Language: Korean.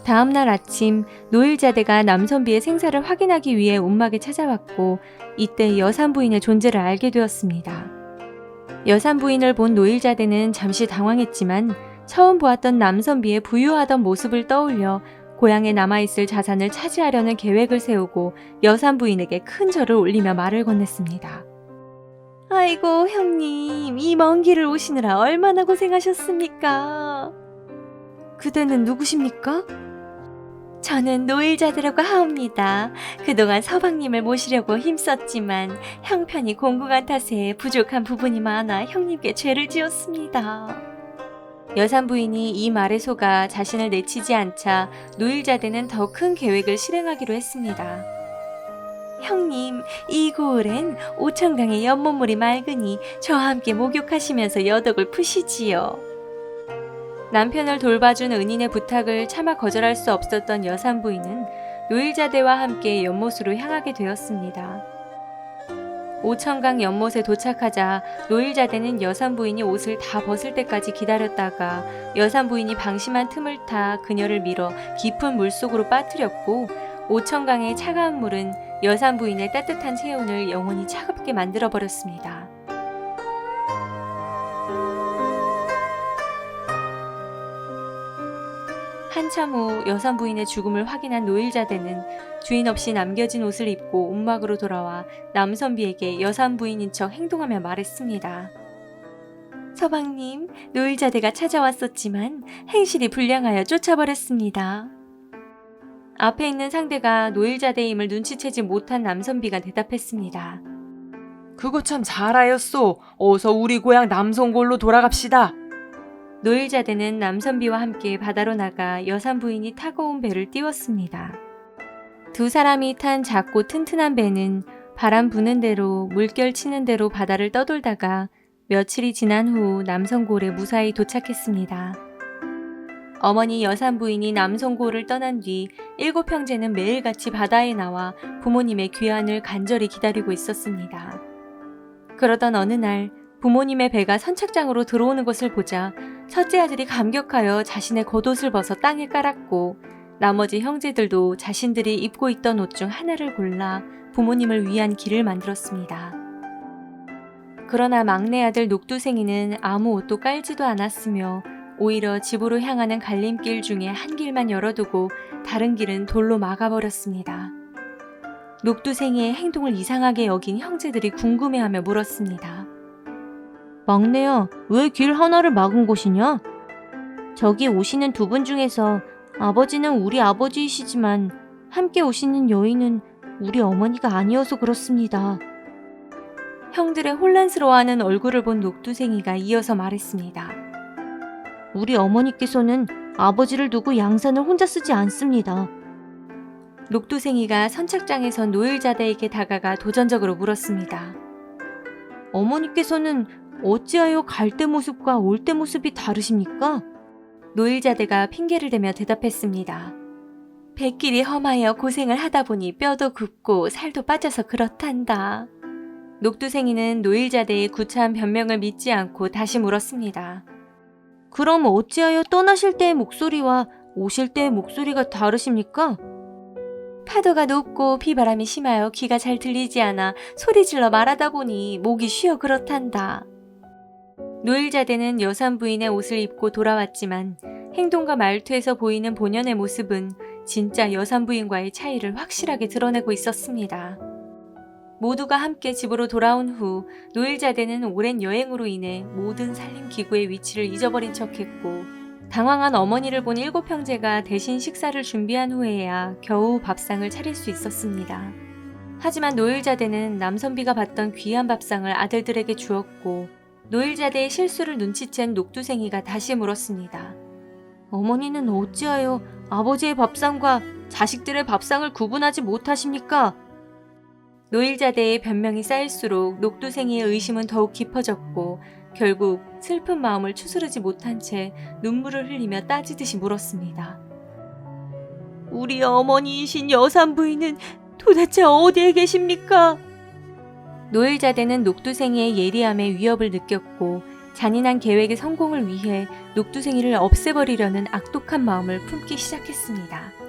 다음날 아침 노일자대가 남선비의 생사를 확인하기 위해 움막에 찾아왔고 이때 여산부인의 존재를 알게 되었습니다. 여산부인을 본 노일자대는 잠시 당황했지만 처음 보았던 남선비의 부유하던 모습을 떠올려 고향에 남아있을 자산을 차지하려는 계획을 세우고 여산부인에게 큰 절을 올리며 말을 건넸습니다. 아이고 형님, 이 먼 길을 오시느라 얼마나 고생하셨습니까? 그대는 누구십니까? 저는 노일자대라고 하옵니다. 그동안 서방님을 모시려고 힘썼지만 형편이 공고한 탓에 부족한 부분이 많아 형님께 죄를 지었습니다. 여산부인이 이 말에 속아 자신을 내치지 않자 노일자대는 더 큰 계획을 실행하기로 했습니다. 형님, 이 고을엔 오천강의 연못물이 맑으니 저와 함께 목욕하시면서 여독을 푸시지요. 남편을 돌봐준 은인의 부탁을 차마 거절할 수 없었던 여산부인은 노일자대와 함께 연못으로 향하게 되었습니다. 오천강 연못에 도착하자 노일자대는 여산부인이 옷을 다 벗을 때까지 기다렸다가 여산부인이 방심한 틈을 타 그녀를 밀어 깊은 물속으로 빠뜨렸고 오천강의 차가운 물은 여산부인의 따뜻한 체온을 영원히 차갑게 만들어버렸습니다. 한참 후 여산부인의 죽음을 확인한 노일자대는 주인 없이 남겨진 옷을 입고 움막으로 돌아와 남선비에게 여산부인인 척 행동하며 말했습니다. 서방님, 노일자대가 찾아왔었지만 행실이 불량하여 쫓아버렸습니다. 앞에 있는 상대가 노일자대임을 눈치채지 못한 남선비가 대답했습니다. 그거 참 잘하였소. 어서 우리 고향 남성골로 돌아갑시다. 노일자대는 남선비와 함께 바다로 나가 여산부인이 타고 온 배를 띄웠습니다. 두 사람이 탄 작고 튼튼한 배는 바람 부는 대로 물결 치는 대로 바다를 떠돌다가 며칠이 지난 후 남성골에 무사히 도착했습니다. 어머니 여산부인이 남성골을 떠난 뒤 7형제는 매일같이 바다에 나와 부모님의 귀환을 간절히 기다리고 있었습니다. 그러던 어느 날 부모님의 배가 선착장으로 들어오는 것을 보자 첫째 아들이 감격하여 자신의 겉옷을 벗어 땅에 깔았고 나머지 형제들도 자신들이 입고 있던 옷 중 하나를 골라 부모님을 위한 길을 만들었습니다. 그러나 막내 아들 녹두생이는 아무 옷도 깔지도 않았으며 오히려 집으로 향하는 갈림길 중에 한 길만 열어두고 다른 길은 돌로 막아버렸습니다. 녹두생이의 행동을 이상하게 여긴 형제들이 궁금해하며 물었습니다. 막내야, 왜 길 하나를 막은 곳이냐? 저기 오시는 두 분 중에서 아버지는 우리 아버지이시지만 함께 오시는 여인은 우리 어머니가 아니어서 그렇습니다. 형들의 혼란스러워하는 얼굴을 본 녹두생이가 이어서 말했습니다. 우리 어머니께서는 아버지를 두고 양산을 혼자 쓰지 않습니다. 녹두생이가 선착장에서 노일자대에게 다가가 도전적으로 물었습니다. 어머니께서는 어찌하여 갈 때 모습과 올 때 모습이 다르십니까? 노일자대가 핑계를 대며 대답했습니다. 백길이 험하여 고생을 하다 보니 뼈도 굽고 살도 빠져서 그렇단다. 녹두생이는 노일자대의 구차한 변명을 믿지 않고 다시 물었습니다. 그럼 어찌하여 떠나실 때의 목소리와 오실 때의 목소리가 다르십니까? 파도가 높고 비바람이 심하여 귀가 잘 들리지 않아 소리질러 말하다 보니 목이 쉬어 그렇단다. 노일자대는 여산부인의 옷을 입고 돌아왔지만 행동과 말투에서 보이는 본연의 모습은 진짜 여산부인과의 차이를 확실하게 드러내고 있었습니다. 모두가 함께 집으로 돌아온 후 노일자대는 오랜 여행으로 인해 모든 살림기구의 위치를 잊어버린 척했고 당황한 어머니를 본 7형제가 대신 식사를 준비한 후에야 겨우 밥상을 차릴 수 있었습니다. 하지만 노일자대는 남선비가 받던 귀한 밥상을 아들들에게 주었고 노일자대의 실수를 눈치챈 녹두생이가 다시 물었습니다. 어머니는 어찌하여 아버지의 밥상과 자식들의 밥상을 구분하지 못하십니까? 노일자대의 변명이 쌓일수록 녹두생이의 의심은 더욱 깊어졌고 결국 슬픈 마음을 추스르지 못한 채 눈물을 흘리며 따지듯이 물었습니다. 우리 어머니이신 여산부인은 도대체 어디에 계십니까? 노일자대는 녹두생이의 예리함에 위협을 느꼈고 잔인한 계획의 성공을 위해 녹두생이를 없애버리려는 악독한 마음을 품기 시작했습니다.